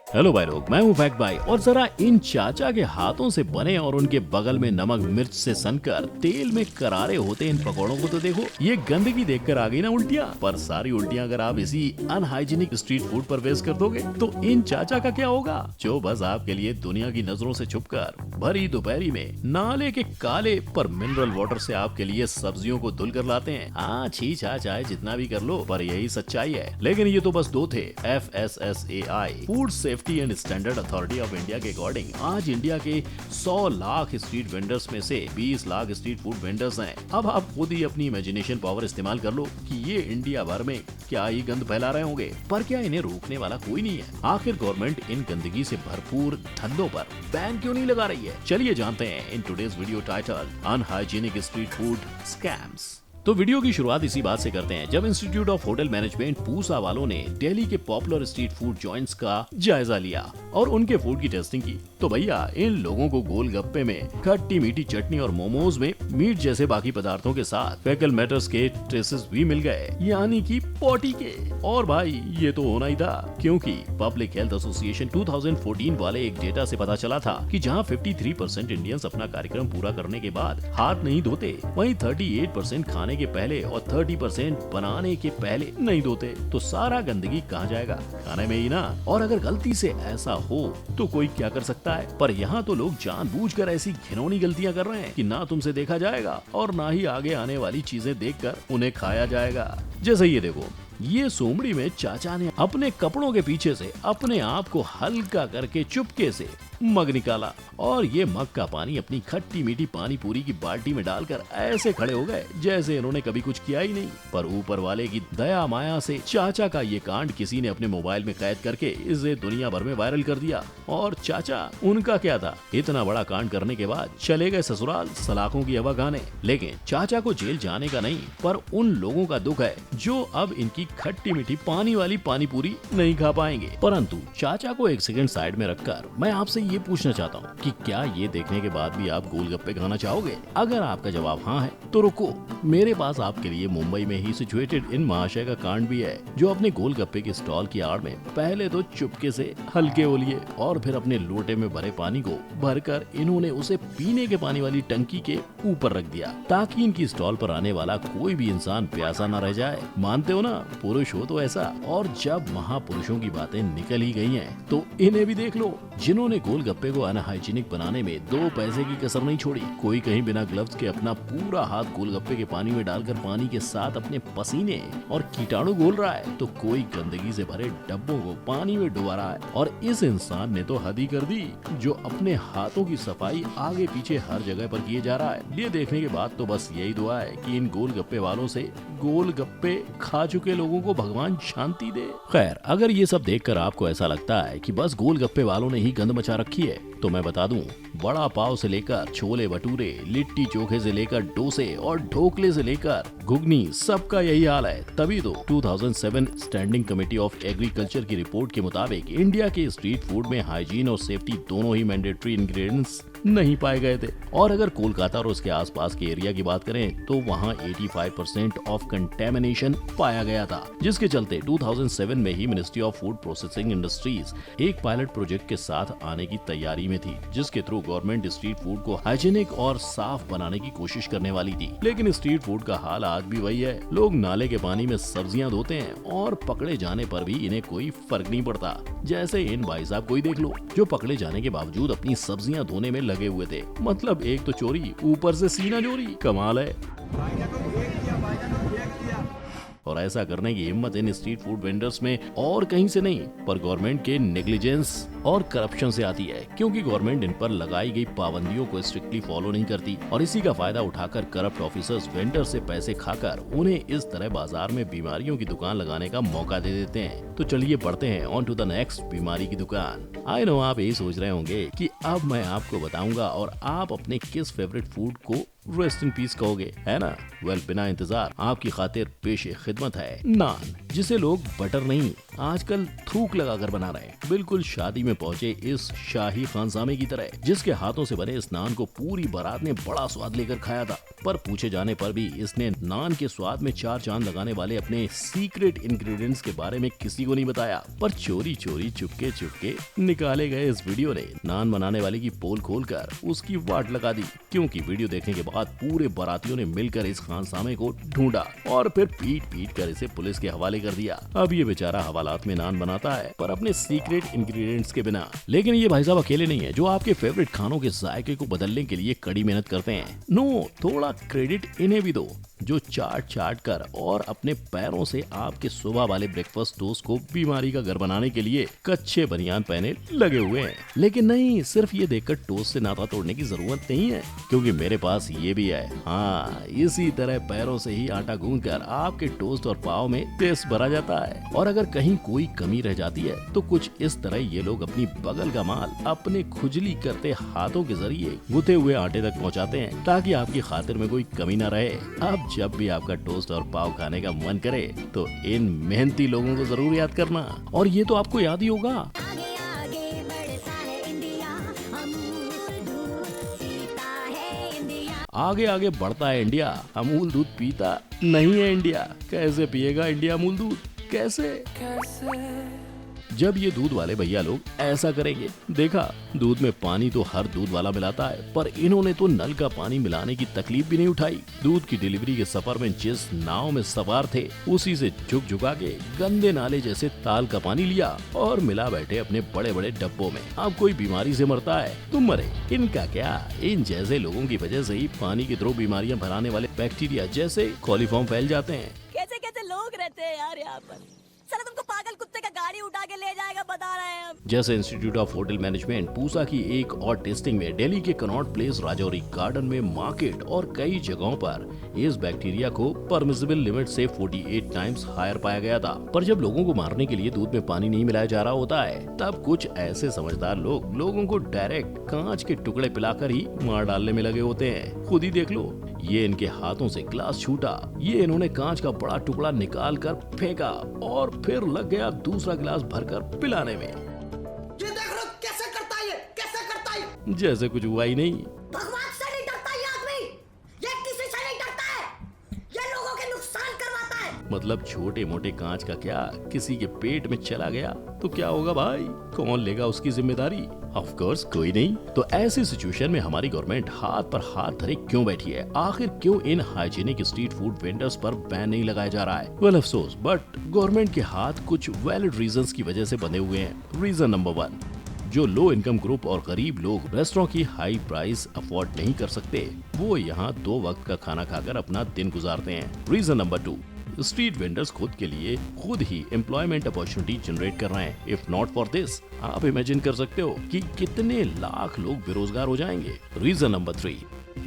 Hello भाई लोग, मैं हूँ फैक्ट भाई। और जरा इन चाचा के हाथों से बने और उनके बगल में नमक मिर्च से सनकर तेल में करारे होते इन पकौड़ों को तो देखो। ये गंदगी देखकर आ गई ना उल्टियाँ। पर सारी उल्टियाँ अगर आप इसी अनहाइजीनिक स्ट्रीट फूड पर वेस्ट कर दोगे तो इन चाचा का क्या होगा, जो बस आपके लिए दुनिया की नजरों से छुपकर भरी दोपहरी में नाले के काले पर मिनरल वाटर से आपके लिए सब्जियों को धुल कर लाते हैं। हाँ, छी छा चाहे जितना भी कर लो, पर यही सच्चाई है। लेकिन ये तो बस दो थे। FSSAI food safety and standard authority of India के अकॉर्डिंग आज इंडिया के 100 लाख स्ट्रीट वेंडर्स में से 20 लाख स्ट्रीट फूड वेंडर्स हैं। अब आप खुद ही अपनी इमेजिनेशन पावर इस्तेमाल कर लो कि ये इंडिया भर में क्या ही गंद फैला रहे होंगे, पर क्या इन्हें रोकने वाला कोई नहीं है। आखिर गवर्नमेंट इन गंदगी से भरपूर धंधों पर बैन क्यों नहीं लगा रही है? चलिए जानते हैं in today's video title unhygienic street food scams. तो वीडियो की शुरुआत इसी बात से करते हैं, जब institute of hotel management Pusa वालों ने दिल्ली के पॉपुलर स्ट्रीट फूड जॉइंट्स का जायजा लिया और उनके फूड की टेस्टिंग की। तो भैया, इन लोगों को गोलगप्पे में खट्टी मीठी चटनी और मोमोज में मीट जैसे बाकी पदार्थों के साथ फेकल मैटर्स के ट्रेसेस भी मिल गए, यानी कि पोटी के। और भाई, ये तो होना ही था, क्योंकि पब्लिक हेल्थ एसोसिएशन 2014 वाले एक डेटा से पता चला था कि जहां 53% इंडियंस अपना कार्यक्रम पूरा करने के बाद हाथ नहीं धोते, वहीं 38% खाने के पहले और 30% बनाने के पहले नहीं धोते। तो सारा गंदगी कहाँ जाएगा? खाने में ही ना। और अगर गलती से ऐसा हो तो कोई क्या कर सकता है? पर यहाँ तो लोग जानबूझकर ऐसी घिनौनी गलतियाँ कर रहे हैं कि ना तुमसे देखा जाएगा और ना ही आगे आने वाली चीजें देखकर उन्हें खाया जाएगा। जैसे ये देखो, ये सोमड़ी में चाचा ने अपने कपड़ों के पीछे से अपने आप को हल्का करके चुपके से मग निकाला और ये मग का पानी अपनी खट्टी मीठी पानी पूरी की बाल्टी में डालकर ऐसे खड़े हो गए जैसे इन्होंने कभी कुछ किया ही नहीं। पर ऊपर वाले की दया माया से चाचा का ये कांड किसी ने अपने मोबाइल में कैद करके इसे दुनिया भर में वायरल कर दिया। और चाचा, उनका क्या था, इतना बड़ा कांड करने के बाद चले गए ससुराल सलाखों की हवा खाने। लेकिन चाचा को जेल जाने का नहीं, पर उन लोगों का दुख है जो अब इनकी खट्टी मीठी पानी वाली पानी पूरी नहीं खा पाएंगे। परंतु चाचा को एक सेकंड साइड में रखकर मैं आपसे ये पूछना चाहता हूँ कि क्या ये देखने के बाद भी आप गोलगप्पे खाना चाहोगे? अगर आपका जवाब हाँ है तो रुको, मेरे पास आपके लिए मुंबई में ही सिचुएटेड इन महाशय का कांड भी है, जो अपने गोलगप्पे के स्टॉल की आड़ में पहले तो चुपके से हल्के ओलिए और फिर अपने लोटे में भरे पानी को भरकर इन्होंने उसे पीने के पानी वाली टंकी के ऊपर रख दिया, ताकि इनकी स्टॉल पर आने वाला कोई भी इंसान प्यासा न रह जाए। मानते हो ना, पुरुष हो तो ऐसा। और जब महापुरुषों की बातें निकल ही गई हैं, तो इन्हें भी देख लो, जिन्होंने गोलगप्पे को अनहाइजीनिक बनाने में 2 पैसे की कसर नहीं छोड़ी। कोई कहीं बिना ग्लव्स के अपना पूरा हाथ गोलगप्पे के पानी में डालकर पानी के साथ अपने पसीने और कीटाणु घोल रहा है, तो कोई गंदगी से भरे डब्बों को पानी में डुबा रहा है। और इस इंसान ने तो हद ही कर दी, जो अपने हाथों की सफाई आगे पीछे हर जगह पर किए जा रहा है। ये देखने के बाद तो बस यही दुआ है कि इन गोलगप्पे वालों से गोलगप्पे खा चुके लोगों को भगवान शांति दे। खैर, अगर ये सब देखकर आपको ऐसा लगता है कि बस गोलगप्पे वालों ने ही गंद मचा रखी है, तो मैं बता दूं, बड़ा पाव से लेकर छोले भटूरे, लिट्टी चोखे से लेकर डोसे और ढोकले से लेकर घुगनी, सबका यही हाल है। तभी तो 2007 स्टैंडिंग कमेटी ऑफ एग्रीकल्चर की रिपोर्ट के मुताबिक इंडिया के स्ट्रीट फूड में हाइजीन और सेफ्टी दोनों ही मैंडेटरी इंग्रेडिएंट्स नहीं पाए गए थे। और अगर कोलकाता और उसके आसपास के एरिया की बात करें तो वहां 85% ऑफ कंटेमिनेशन पाया गया था, जिसके चलते 2007 में ही ministry of food processing industries एक पायलट प्रोजेक्ट के साथ आने की तैयारी में थी, जिसके थ्रू गवर्नमेंट स्ट्रीट फूड को हाइजीनिक और साफ बनाने की कोशिश करने वाली थी। लेकिन स्ट्रीट फूड का हाल आज भी वही है। लोग नाले के पानी में सब्जियां धोते हैं और पकड़े जाने पर भी इन्हें कोई फर्क नहीं पड़ता। जैसे इन भाई साहब को ही देख लो, जो पकड़े जाने के बावजूद अपनी सब्जियां धोने में लगे हुए थे। मतलब एक तो चोरी, ऊपर से सीना चोरी। कमाल है। और ऐसा करने की हिम्मत इन स्ट्रीट फूड वेंडर्स में और कहीं से नहीं, पर गवर्नमेंट के नेग्लिजेंस और करप्शन से आती है, क्योंकि गवर्नमेंट इन पर लगाई गई पाबंदियों को स्ट्रिक्टली फॉलो नहीं करती और इसी का फायदा उठाकर करप्ट ऑफिसर्स वेंडर से पैसे खाकर उन्हें इस तरह बाजार में बीमारियों की दुकान लगाने का मौका दे देते हैं। तो चलिए बढ़ते हैं ऑन टू द नेक्स्ट बीमारी की दुकान। आई नो, आप यही सोच रहे होंगे कि अब मैं आपको बताऊंगा और आप अपने किस फेवरेट फूड को रेस्ट इन पीस कहोगे, है ना? वेल, बिना इंतजार आपकी खातिर पेशे खिदमत है नान, जिसे लोग बटर नहीं आजकल थूक लगाकर बना रहे हैं, बिल्कुल शादी में पहुंचे इस शाही खानसामे की तरह, जिसके हाथों से बने इस नान को पूरी बारात ने बड़ा स्वाद लेकर खाया था। पर पूछे जाने पर भी इसने नान के स्वाद में 4 चांद लगाने वाले अपने सीक्रेट इंग्रेडिएंट्स के बारे में किसी को नहीं बताया। पर चोरी चोरी चुपके चुपके निकाले गए इस वीडियो ने नान बनाने वाले की पोल खोलकर उसकी वाट लगा दी, क्योंकि वीडियो देखने के बाद पूरे बारातियों ने मिलकर इस खानसामे को ढूंढा और फिर पीट पीट कर इसे पुलिस के हवाले कर दिया। अब ये बेचारा हवालात में नान बनाता है, पर अपने सीक्रेट इंग्रेडिएंट्स के बिना। लेकिन ये भाई साहब अकेले नहीं है जो आपके फेवरेट खानों के जायके को बदलने के लिए कड़ी मेहनत करते हैं। नो, थोड़ा क्रेडिट इन्हें भी दो जो चाट चाट कर और अपने पैरों से आपके सुबह वाले ब्रेकफास्ट टोस्ट को बीमारी का घर बनाने के लिए कच्चे बनियान पहने लगे हुए हैं। लेकिन नहीं, सिर्फ ये देखकर टोस्ट से नाता तोड़ने की जरूरत नहीं है, क्योंकि मेरे पास ये भी है। हाँ, इसी तरह पैरों से ही आटा गूंद कर आपके टोस्ट और पाव में टेस्ट भरा जाता है। और अगर कहीं कोई कमी रह जाती है तो कुछ इस तरह ये लोग अपनी बगल का माल अपने खुजली करते हाथों के जरिए गुथे हुए आटे तक पहुँचाते हैं, ताकि आपकी खातिर में कोई कमी न रहे। अब जब भी आपका टोस्ट और पाव खाने का मन करे तो इन मेहनती लोगों को जरूर याद करना। और ये तो आपको याद ही होगा, आगे आगे बढ़ता है इंडिया, अमूल दूध पीता नहीं है इंडिया। कैसे पिएगा इंडिया अमूल दूध, कैसे? जब ये दूध वाले भैया लोग ऐसा करेंगे, देखा दूध में पानी तो हर दूध वाला मिलाता है, पर इन्होंने तो नल का पानी मिलाने की तकलीफ भी नहीं उठाई। दूध की डिलीवरी के सफर में जिस नाव में सवार थे उसी से झुक झुका के गंदे नाले जैसे ताल का पानी लिया और मिला बैठे अपने बड़े बड़े डब्बों में। अब कोई बीमारी से मरता है तो मरे, इनका क्या। इन जैसे लोगों की वजह से ही पानी के थ्रू बीमारियां फैलाने वाले बैक्टीरिया जैसे कॉलीफॉर्म फैल जाते हैं। कैसे कैसे लोग रहते हैं यार यहाँ पर। चलो तुमको पागल कुत्ते का गाड़ी उठा के ले जाएगा, बता रहे हैं हम। जैसे institute of hotel management Pusa की एक और टेस्टिंग में दिल्ली के कनॉट प्लेस राजौरी गार्डन में मार्केट और कई जगहों पर इस बैक्टीरिया को परमिसिबल लिमिट से 48 टाइम्स हायर पाया गया था। पर जब लोगों को मारने के लिए दूध में पानी नहीं मिलाया जा रहा होता है, तब कुछ ऐसे समझदार लोग लोगों को डायरेक्ट कांच के टुकड़े पिलाकर ही मार डालने में लगे होते हैं। खुद ही देख लो, ये इनके हाथों से ग्लास छूटा, ये इन्होंने कांच का बड़ा टुकड़ा निकाल कर फेंका और फिर लग गया दूसरा गिलास भरकर पिलाने में। ये देख लो कैसे करता है, कैसे करता है। जैसे कुछ हुआ ही नहीं। भगवान से नहीं डरता ये आदमी, ये किसी से नहीं डरता है, ये लोगों के नुकसान करवाता है। मतलब छोटे मोटे कांच का क्या, किसी के पेट में चला गया तो क्या होगा भाई, कौन लेगा उसकी जिम्मेदारी? ऑफ कोर्स कोई नहीं। तो ऐसी सिचुएशन में हमारी गवर्नमेंट हाथ पर हाथ धरे क्यों बैठी है? आखिर क्यों इन हाइजीनिक स्ट्रीट फूड वेंडर्स पर बैन नहीं लगाया जा रहा है? वेल अफसोस, बट गवर्नमेंट के हाथ कुछ वैलिड रीजंस की वजह से बंधे हुए हैं। रीजन नंबर 1, जो लो इनकम ग्रुप और गरीब लोग रेस्टोरेंट की हाई प्राइस अफोर्ड नहीं कर सकते, वो यहाँ 2 वक्त का खाना खाकर अपना दिन गुजारते हैं। रीजन नंबर 2, स्ट्रीट वेंडर्स खुद के लिए खुद ही एम्प्लॉयमेंट अपॉर्चुनिटी जनरेट कर रहे हैं। इफ नॉट फॉर दिस, आप इमेजिन कर सकते हो कि कितने लाख लोग बेरोजगार हो जाएंगे। Reason number 3,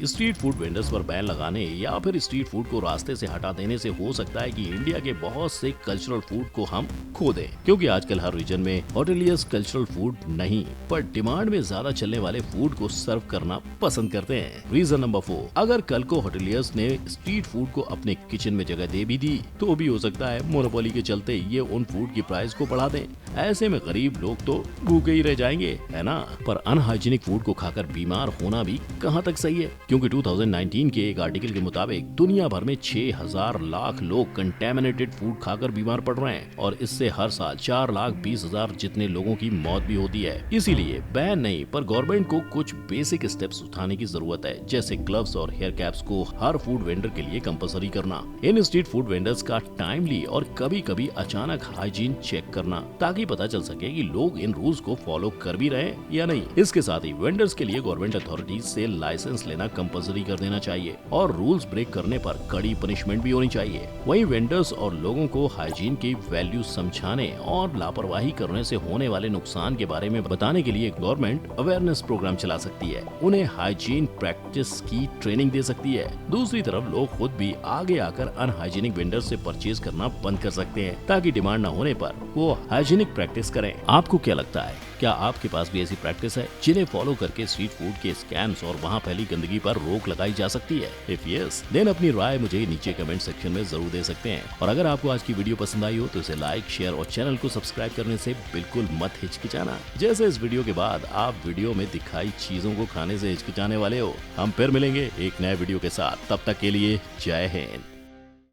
street food vendors पर बैन लगाने या फिर स्ट्रीट फूड को रास्ते से हटा देने से हो सकता है कि इंडिया के बहुत से कल्चरल फूड को हम खो दें, क्योंकि आजकल हर रीजन में होटेलियर्स कल्चरल फूड नहीं पर डिमांड में ज्यादा चलने वाले फूड को सर्व करना पसंद करते हैं। रीजन नंबर 4, अगर कल को होटेलियर्स ने स्ट्रीट फूड को अपने किचन में जगह दे भी दी तो भी हो सकता है मोनोपोली के चलते ये उन फूड की प्राइस को बढ़ा दें। ऐसे में गरीब लोग तो भूखे ही रह जाएंगे, है ना? पर अनहाइजीनिक फूड को खाकर बीमार होना भी कहाँ तक सही है? क्योंकि 2019 के एक आर्टिकल के मुताबिक दुनिया भर में 6000 लाख लोग कंटेमिनेटेड फूड खाकर बीमार पड़ रहे हैं और इससे हर साल 4,20,000 जितने लोगों की मौत भी होती है। इसीलिए बैन नहीं, पर गवर्नमेंट को कुछ बेसिक स्टेप्स उठाने की जरूरत है, जैसे ग्लव्स और हेयर कैप्स को हर फूड वेंडर के लिए कंपलसरी करना, इन स्ट्रीट फूड वेंडर्स का टाइमली और कभी कभी अचानक हाइजीन चेक करना, ताकि पता चल सके कि लोग इन रूल्स को फॉलो कर भी रहे हैं या नहीं। इसके साथ ही वेंडर्स के लिए गवर्नमेंट अथॉरिटीज से लाइसेंस लेना कंपलसरी कर देना चाहिए और रूल्स ब्रेक करने पर कड़ी पनिशमेंट भी होनी चाहिए। वहीं वेंडर्स और लोगों को हाइजीन की वैल्यू समझाने और लापरवाही करने से होने वाले नुकसान के बारे में बताने के लिए गवर्नमेंट अवेयरनेस प्रोग्राम चला सकती है, उन्हें हाइजीन प्रैक्टिस की ट्रेनिंग दे सकती है। दूसरी तरफ लोग खुद भी आगे आकर अनहाइजीनिक वेंडर से परचेज करना बंद कर सकते हैं, ताकि डिमांड न होने पर वो हाइजीनिक नियमित प्रैक्टिस करें। आपको क्या लगता है, क्या आपके पास भी ऐसी प्रैक्टिस है जिन्हें फॉलो करके स्ट्रीट फूड के स्कैम्स और वहाँ फैली गंदगी पर रोक लगाई जा सकती है? इफ यस, देन अपनी राय मुझे नीचे कमेंट सेक्शन में जरूर दे सकते हैं। और अगर आपको आज की वीडियो पसंद आई हो तो इसे लाइक, शेयर और चैनल को सब्सक्राइब करने से बिल्कुल मत हिचकिचाना। जैसे इस वीडियो के बाद आप वीडियो में दिखाई चीजों को खाने से हिचकिचाने वाले हो। हम फिर मिलेंगे एक नए वीडियो के साथ, तब तक के लिए जय हिंद।